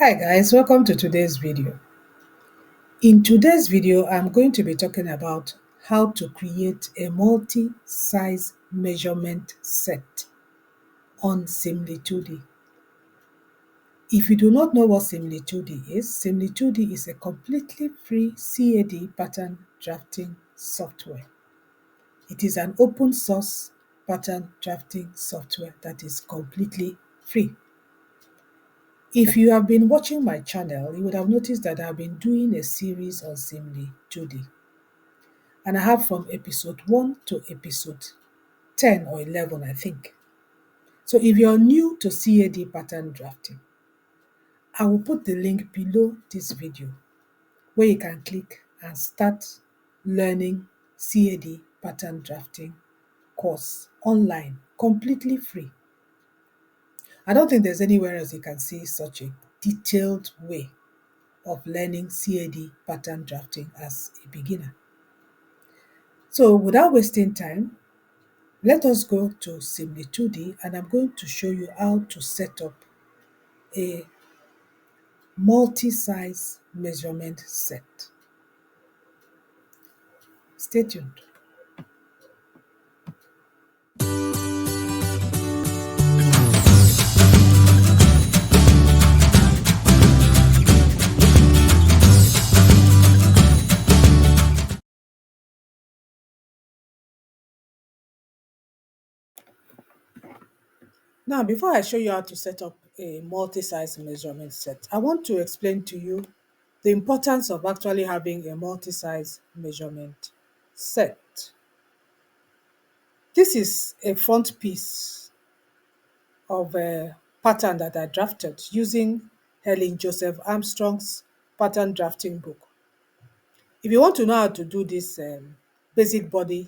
Hi guys, welcome to today's video. In today's video, I'm going to be talking about how to create a multi-size measurement set on Simly2D. If you do not know what Simly2D is a completely free CAD pattern drafting software. It is an open source pattern drafting software that is completely free. If you have been watching my channel, you would have noticed that I've been doing a series on Simly2D. And I have from episode 1 to episode 10 or 11, I think. So if you're new to CAD pattern drafting, I will put the link below this video where you can click and start learning CAD pattern drafting course online, completely free. I don't think there's anywhere else you can see such a detailed way of learning CAD pattern drafting as a beginner. So without wasting time, let us go to Simly2D and I'm going to show you how to set up a multi-size measurement set. Stay tuned. Now, before I show you how to set up a multi-size measurement set, I want to explain to you the importance of actually having a multi-size measurement set. This is a front piece of a pattern that I drafted using Helen Armstrong's pattern drafting book. If you want to know how to do this basic body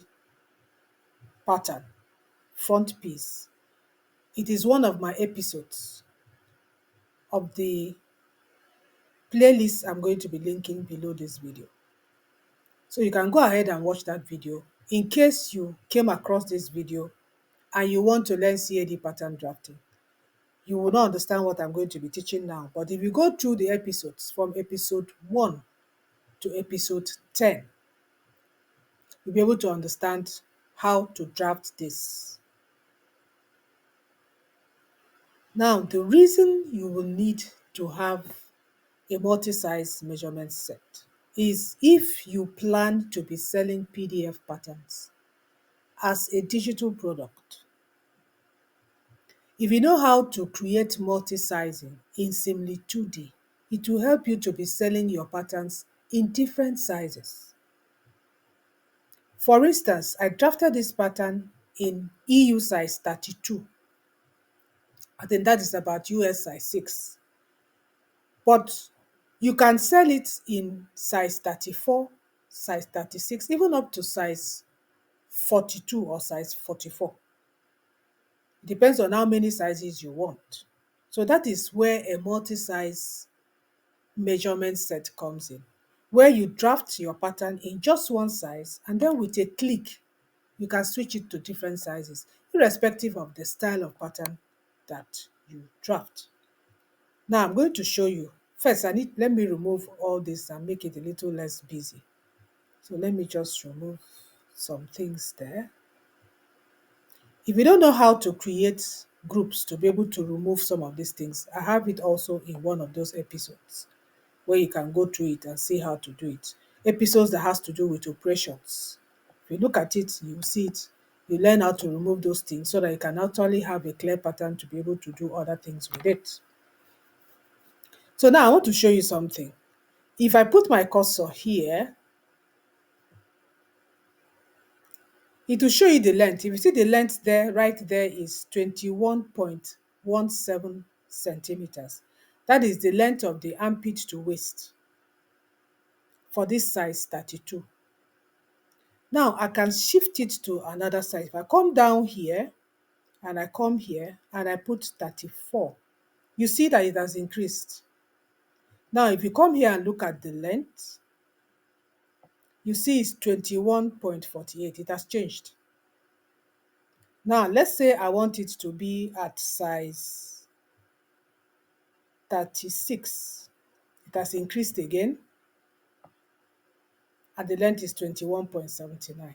pattern, front piece, it is one of my episodes of the playlist I'm going to be linking below this video. So you can go ahead and watch that video in case you came across this video and you want to learn CAD pattern drafting. You will not understand what I'm going to be teaching now, but if you go through the episodes from episode 1 to episode 10, you'll be able to understand how to draft this. Now, the reason you will need to have a multi-size measurement set is if you plan to be selling PDF patterns as a digital product. If you know how to create multi-sizing in Simly2D, it will help you to be selling your patterns in different sizes. For instance, I drafted this pattern in EU size 32. I think that is about US size 6. But you can sell it in size 34, size 36, even up to size 42 or size 44. It depends on how many sizes you want. So that is where a multi-size measurement set comes in, where you draft your pattern in just one size and then with a click, you can switch it to different sizes, irrespective of the style of pattern that you draft. Now I'm going to show you. First, let me remove all this and make it a little less busy. So let me just remove some things there. If you don't know how to create groups to be able to remove some of these things, I have it also in one of those episodes where you can go through it and see how to do it. Episodes that has to do with operations. If you look at it, you see it, you learn how to remove those things so that you can actually have a clear pattern to be able to do other things with it. So now I want to show you something. If I put my cursor here, it will show you the length. If you see the length there, right there is 21.17 centimeters. That is the length of the armpit to waist for this size 32. Now I can shift it to another size. If I come down here and I come here and I put 34, you see that it has increased. Now if you come here and look at the length, you see it's 21.48. It has changed. Now let's say I want it to be at size 36. It has increased again, and the length is 21.79.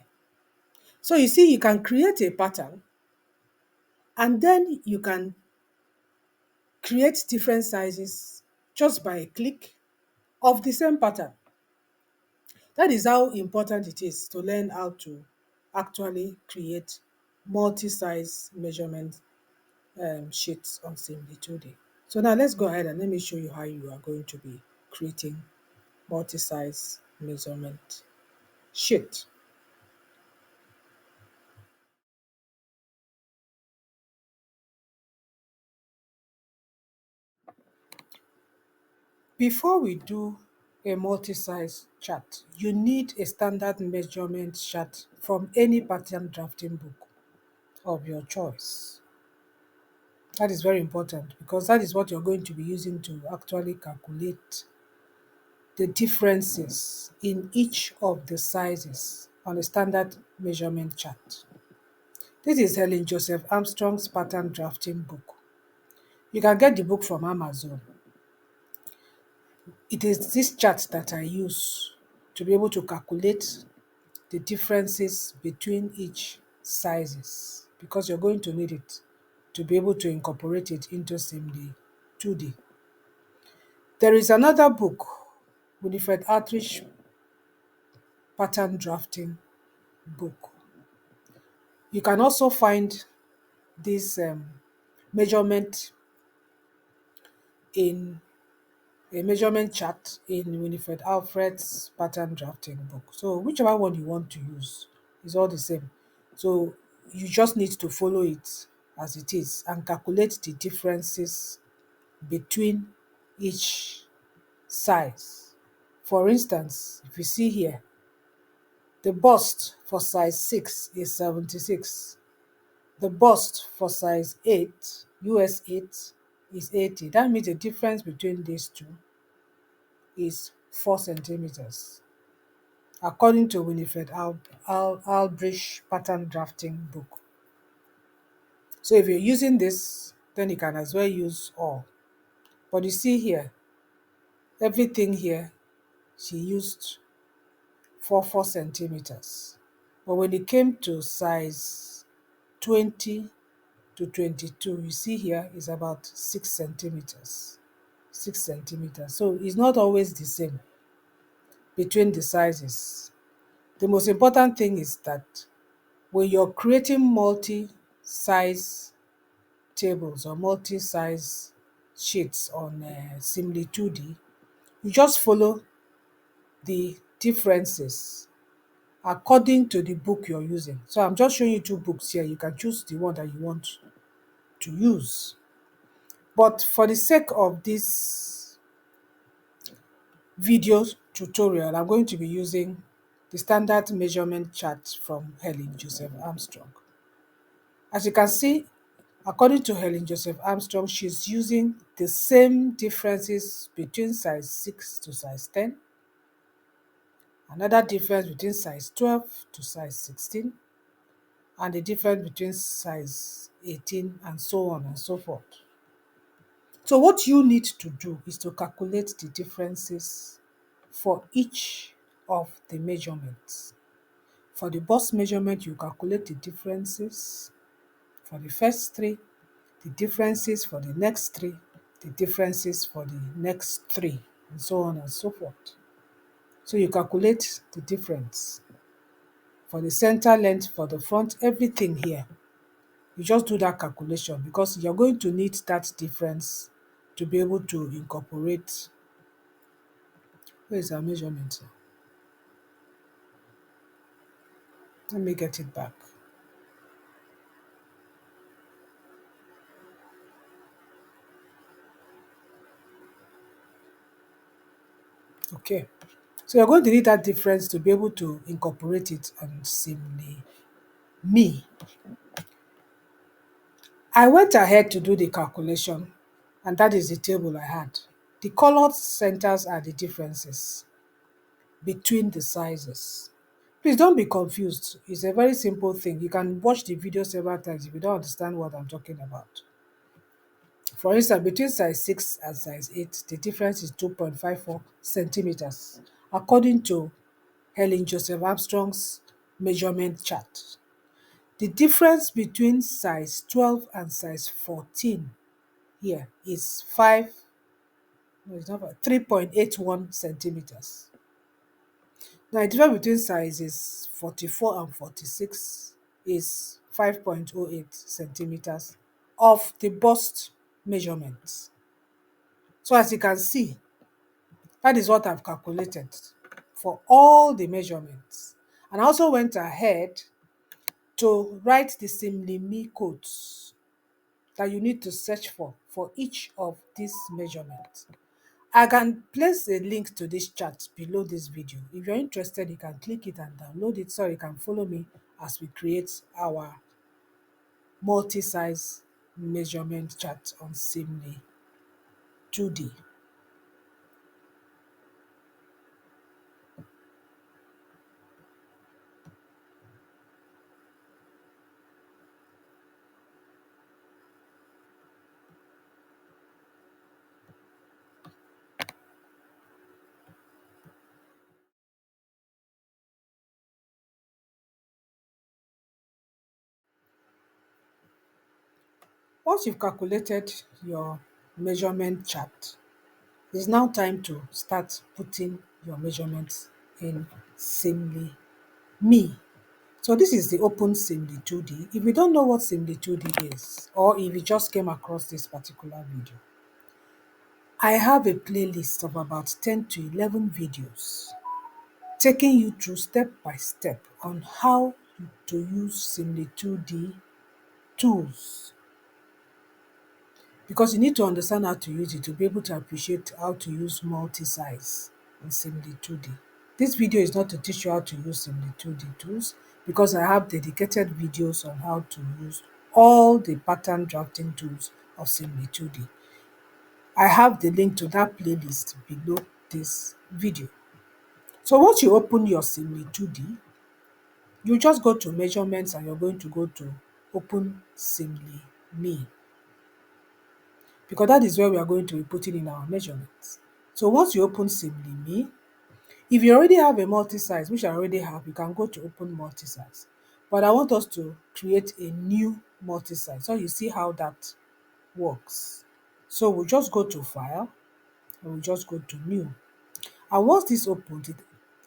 So you see, you can create a pattern and then you can create different sizes just by a click of the same pattern. That is how important it is to learn how to actually create multi-size measurement sheets on Simly 2D. So now let's go ahead and let me show you how you are going to be creating multi-size measurement sheet. Before we do a multi-size chart, you need a standard measurement chart from any pattern drafting book of your choice. That is very important because that is what you're going to be using to actually calculate the differences in each of the sizes on a standard measurement chart. This is Helen Joseph Armstrong's pattern drafting book. You can get the book from Amazon. It is this chart that I use to be able to calculate the differences between each sizes because you're going to need it to be able to incorporate it into Simly 2D. There is another book, Winifred Outreach pattern drafting book. You can also find this measurement in a measurement chart in Winifred Alfred's pattern drafting book. So whichever one you want to use is all the same. So you just need to follow it as it is and calculate the differences between each size. For instance, if you see here, the bust for size 6 is 76. The bust for size 8, US 8, is 80. That means the difference between these two is 4 centimeters, according to Winifred Albrecht pattern drafting book. So if you're using this, then you can as well use all. But you see here, everything here, she used 4 centimeters. But when it came to size 20 to 22, you see here is about 6 centimeters. 6 centimeters. So it's not always the same between the sizes. The most important thing is that when you're creating multi-size tables or multi-size sheets on Simly 2D, you just follow the differences according to the book you're using. So I'm just showing you two books here. You can choose the one that you want to use. But for the sake of this video tutorial, I'm going to be using the standard measurement chart from Helen Joseph Armstrong. As you can see, according to Helen Joseph Armstrong, she's using the same differences between size 6 to size 10, another difference between size 12 to size 16, and the difference between size 18, and so on and so forth. So what you need to do is to calculate the differences for each of the measurements. For the bust measurement, you calculate the differences for the first three, the differences for the next three, the differences for the next three, and so on and so forth. So you calculate the difference for the center length, for the front, everything here. You just do that calculation because you're going to need that difference to be able to incorporate. Where is our measurement? Let me get it back. Okay. So you're going to need that difference to be able to incorporate it on Simly Me. I went ahead to do the calculation, and that is the table I had. The colored centers are the differences between the sizes. Please don't be confused. It's a very simple thing. You can watch the video several times if you don't understand what I'm talking about. For instance, between size 6 and size 8, the difference is 2.54 centimeters, according to Helen Joseph Armstrong's measurement chart. The difference between size 12 and size 14 here is 5, no, it's not 3.81 centimeters. Now, the difference between sizes 44 and 46 is 5.08 centimeters of the bust measurements. So, as you can see, that is what I've calculated for all the measurements. And I also went ahead to write the SimLimi codes that you need to search for each of these measurements. I can place a link to this chart below this video. If you're interested, you can click it and download it so you can follow me as we create our multi-size measurement chart on Simly 2D. Once you've calculated your measurement chart, it's now time to start putting your measurements in Simly Me. So this is the open Simly 2D. If you don't know what Simly 2D is, or if you just came across this particular video, I have a playlist of about 10 to 11 videos taking you through step by step on how to use Simly 2D tools, because you need to understand how to use it to be able to appreciate how to use multi-size in Simly 2D. This video is not to teach you how to use Simly 2D tools, because I have dedicated videos on how to use all the pattern drafting tools of Simly 2D. I have the link to that playlist below this video. So once you open your Simly 2D, you just go to measurements and you're going to go to open Simly Me, because that is where we are going to be putting in our measurements. So once you open Simly Me, if you already have a multi-size, which I already have, you can go to open multi-size. But I want us to create a new multi-size so you see how that works. So we'll just go to File and we'll just go to New. And once this opens,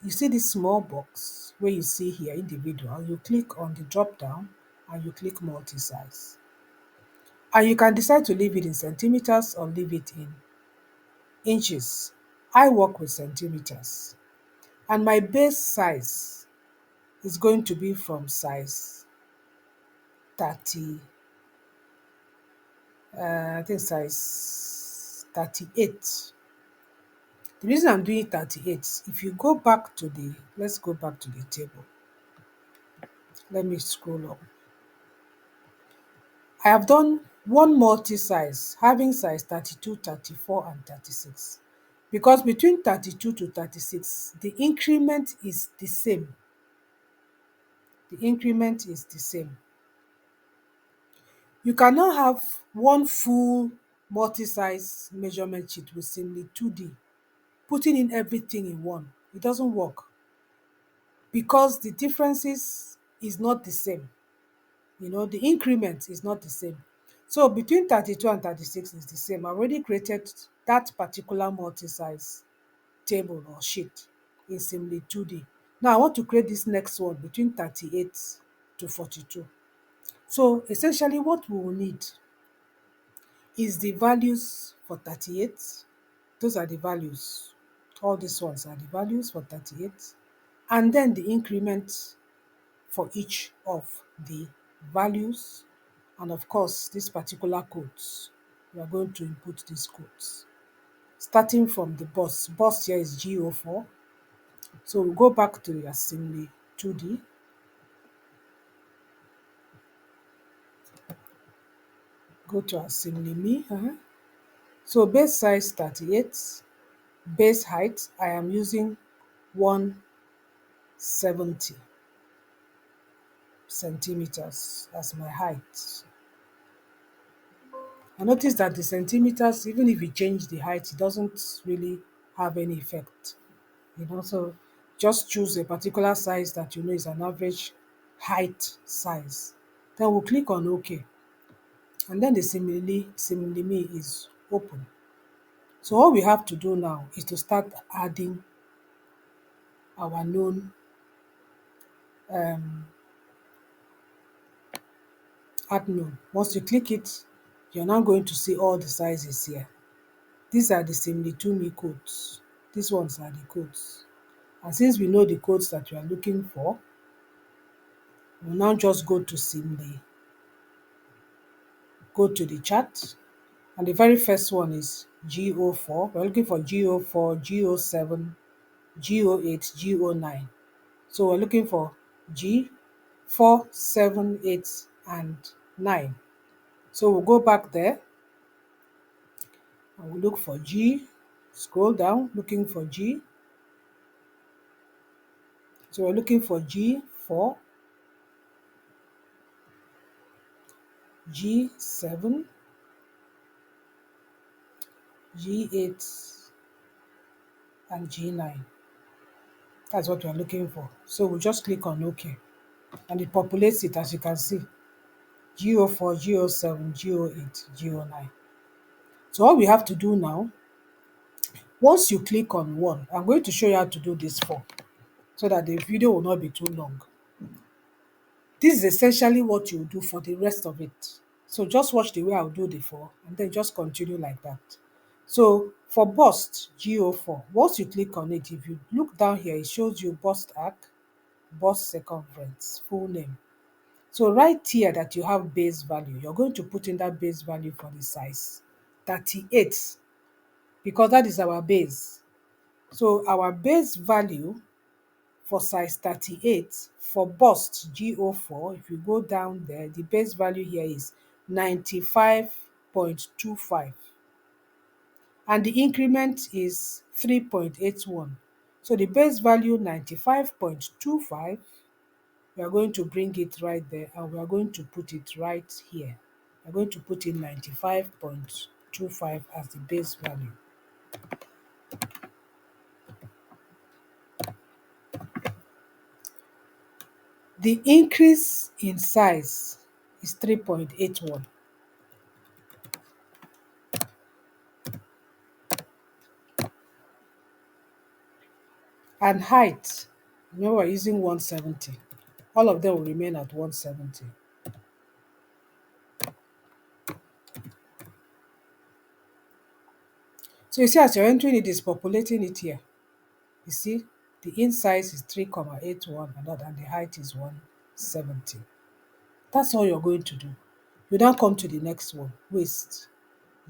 you see this small box where you see here individual, you click on the drop down and you click multi-size. And you can decide to leave it in centimeters or leave it in inches. I work with centimeters. And my base size is going to be from size 30, I think size 38. The reason I'm doing 38, if you go back to the, let's go back to the table. Let me scroll up. I have done one multi-size having size 32, 34, and 36. Because between 32 to 36, the increment is the same. The increment is the same. You cannot have one full multi-size measurement sheet with Simly 2D, putting in everything in one. It doesn't work because the differences is not the same. The increment is not the same. So between 32 and 36 is the same. I already created that particular multi-size table or sheet in Simly 2D. Now I want to create this next one between 38 to 42. So essentially what we will need is the values for 38. Those are the values. All these ones are the values for 38. And then the increment for each of the values. And of course, these particular codes. We are going to input these codes. Starting from the bus. Bus here is G04. So we'll go back to the assembly 2D. Go to assembly me. So base size 38. Base height, I am using 170 centimeters as my height. I notice that the centimeters, even if you change the height, it doesn't really have any effect. So just choose a particular size that you know is an average height size. Then we'll click on OK. And then the similarly me is open. So all we have to do now is to start adding our known um, add known. Once you click it, you're now going to see all the sizes here. These are the simili me codes. These ones are the codes. And since we know the codes that you are looking for, we'll now just go to simili, go to the chart, and the very first one is G04. We're looking for G04, G07, G08, G09. So we're looking for G4, 7, 8, and 9. So we'll go back there and we'll look for G, scroll down, looking for G. So we're looking for G4, G7, G8, and G9. That's what we're looking for. So we'll just click on OK. And it populates it, as you can see. G04, G07, G08, G09. So all we have to do now, once you click on one, I'm going to show you how to do this for, so that the video will not be too long. This is essentially what you do for the rest of it. So just watch the way I'll do the for, and then just continue like that. So for bust, G04, once you click on it, if you look down here, it shows you bust arc, bust circumference, full name. So right here that you have base value, you're going to put in that base value for the size 38, because that is our base. So our base value for size 38 for bust G04, if you go down there, the base value here is 95.25, and the increment is 3.81. So the base value 95.25, we are going to bring it right there and we are going to put it right here. We're going to put in 95.25 as the base value. The increase in size is 3.81. And height, remember we're using 170. All of them will remain at 170. So you see, as you're entering it, it's populating it here. You see, the in size is 3.81 and the height is 170. That's all you're going to do. You now come to the next one, waist,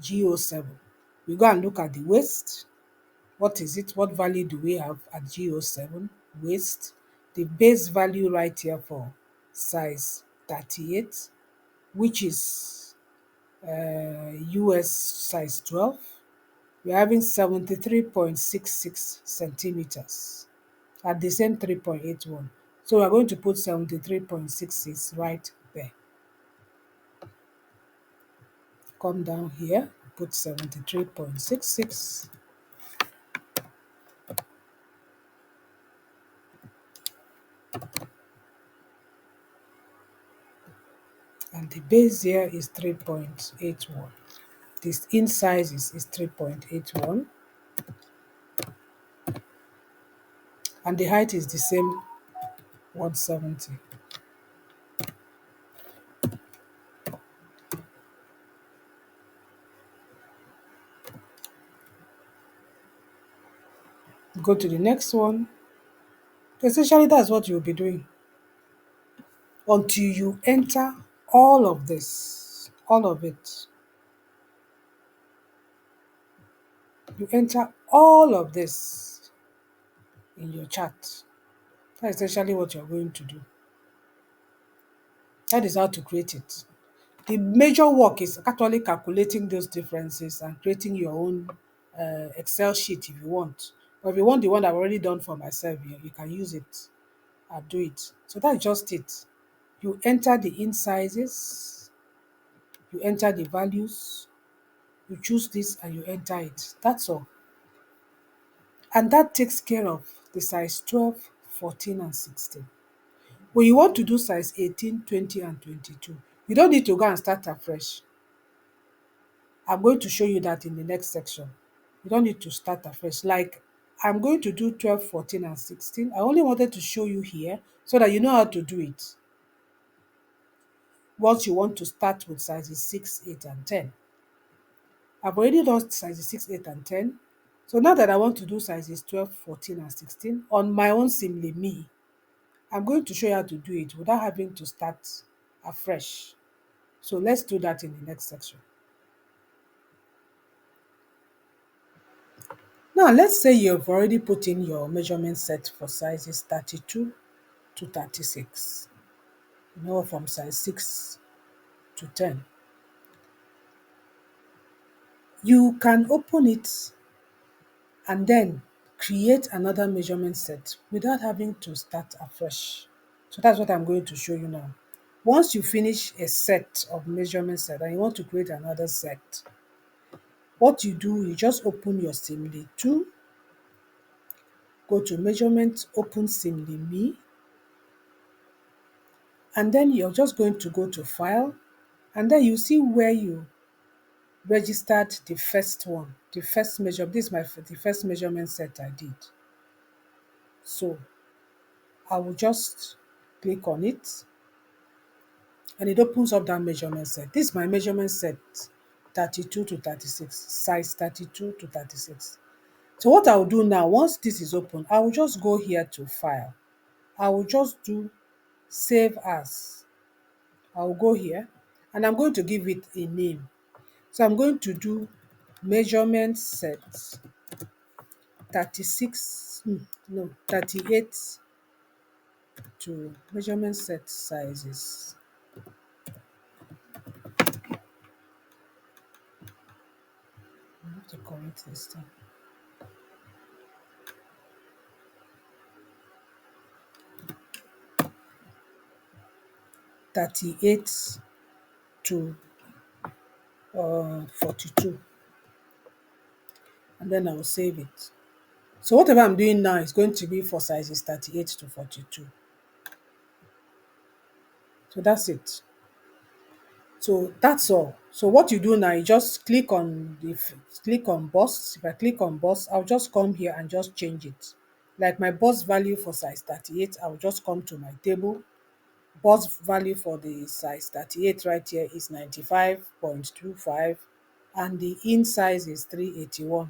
G07. We go and look at the waist. What is it? What value do we have at G07? Waist. The base value right here for size 38, which is US size 12. We're having 73.66 centimeters at the same 3.81. So we're going to put 73.66 right there. Come down here, put 73.66. And the base here is 3.81. This in size is 3.81. And the height is the same, 170. Go to the next one. Essentially, that's what you'll be doing until you enter all of this, all of it. You enter all of this in your chart. That's essentially what you're going to do. That is how to create it. The major work is actually calculating those differences and creating your own Excel sheet if you want. But if you want the one I've already done for myself, you can use it and do it. So that's just it. You enter the in sizes, you enter the values, You choose this and you enter it. That's all. And that takes care of the size 12, 14, and 16. When you want to do size 18, 20, and 22, you don't need to go and start afresh. I'm going to show you that in the next section. You don't need to start afresh. Like, I'm going to do 12, 14, and 16. I only wanted to show you here so that you know how to do it once you want to start with sizes 6, 8, and 10. I've already done sizes 6, 8, and 10. So now that I want to do sizes 12, 14, and 16 on my own Simly Me, I'm going to show you how to do it without having to start afresh. So let's do that in the next section. Now let's say you've already put in your measurement set for sizes 32 to 36, from size 6 to 10. You can open it and then create another measurement set without having to start afresh. So that's what I'm going to show you now. Once you finish a set of measurement set and you want to create another set, what you do, you just open your Simly 2, go to measurement, open Simly Me, and then you're just going to go to file, and then you see where you registered the first one, the first measure. This is the first measurement set I did. So I will just click on it and it opens up that measurement set. This is my measurement set 32 to 36, size 32 to 36. So what I will do now, once this is open, I will just go here to file. I will just do save as. I will go here and I'm going to give it a name. So I'm going to do measurement set 36, 38 to measurement set sizes. I have to correct this thing. 38 to 42. And then I will save it. So whatever I'm doing now is going to be for sizes 38 to 42. So that's it. So that's all. So what you do now, you just click on boss. If I click on boss, I'll just come here and just change it. Like my boss value for size 38, I'll just come to my table. Boss value for the size 38 right here is 95.25 and the in size is 381.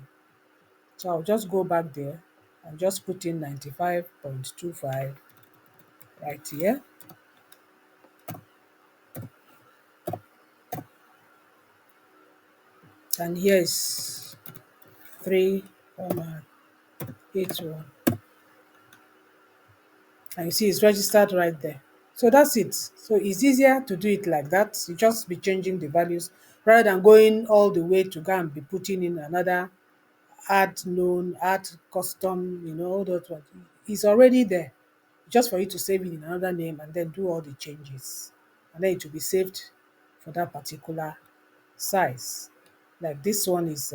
So I'll just go back there and just put in 95.25 right here. And here is 3.81. And you see it's registered right there. So that's it. So it's easier to do it like that. You just be changing the values rather than going all the way to go and be putting in another add known, add custom, all that one. It's already there. Just for you to save it in another name and then do all the changes. And then it will be saved for that particular size. Like this one is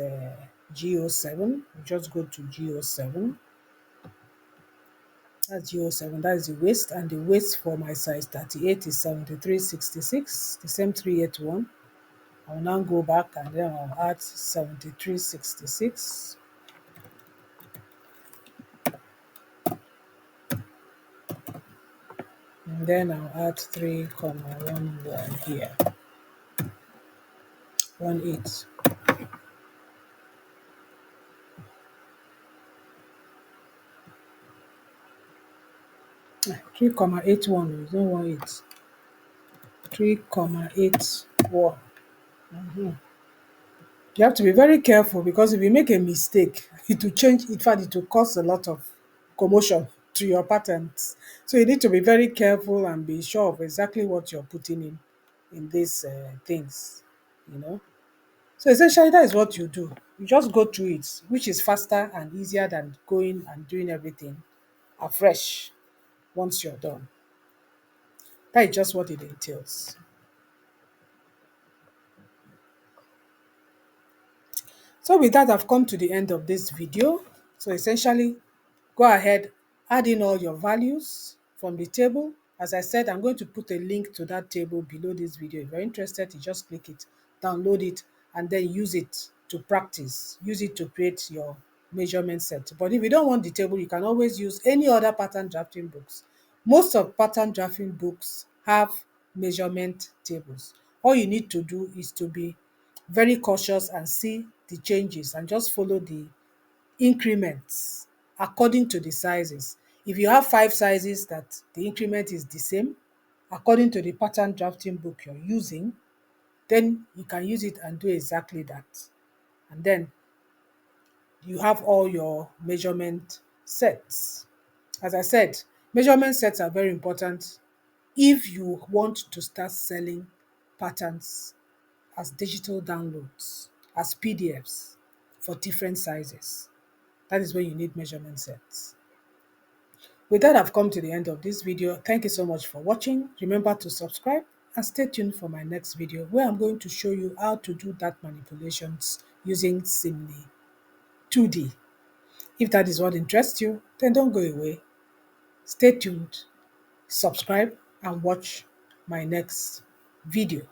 GO7. You just go to GO7. That's GO7. That is the waist. And the waist for my size 38 is 73.66. The same 381. I'll now go back and then I'll add 73.66. And then I'll add 3.11 here. 18. 3.81 is not 18. 3.81. You have to be very careful because if you make a mistake, it will change. In fact, it will cause a lot of commotion to your patterns. So you need to be very careful and be sure of exactly what you're putting in these things. You know. So essentially, that is what you do. You just go through it, which is faster and easier than going and doing everything afresh once you're done. That is just what it entails. So with that, I've come to the end of this video. So essentially, go ahead, add in all your values from the table. As I said, I'm going to put a link to that table below this video. If you're interested, you just click it, download it, and then use it to practice. Use it to create your measurement set. But if you don't want the table, you can always use any other pattern drafting books. Most of pattern drafting books have measurement tables. All you need to do is to be very cautious and see the changes and just follow the increments according to the sizes. If you have 5 sizes that the increment is the same, according to the pattern drafting book you're using, then you can use it and do exactly that. And then you have all your measurement sets. As I said, measurement sets are very important if you want to start selling patterns as digital downloads, as PDFs for different sizes. That is when you need measurement sets. With that, I've come to the end of this video. Thank you so much for watching. Remember to subscribe and stay tuned for my next video where I'm going to show you how to do that manipulations using Simly 2D. If that is what interests you, then don't go away. Stay tuned, subscribe, and watch my next video.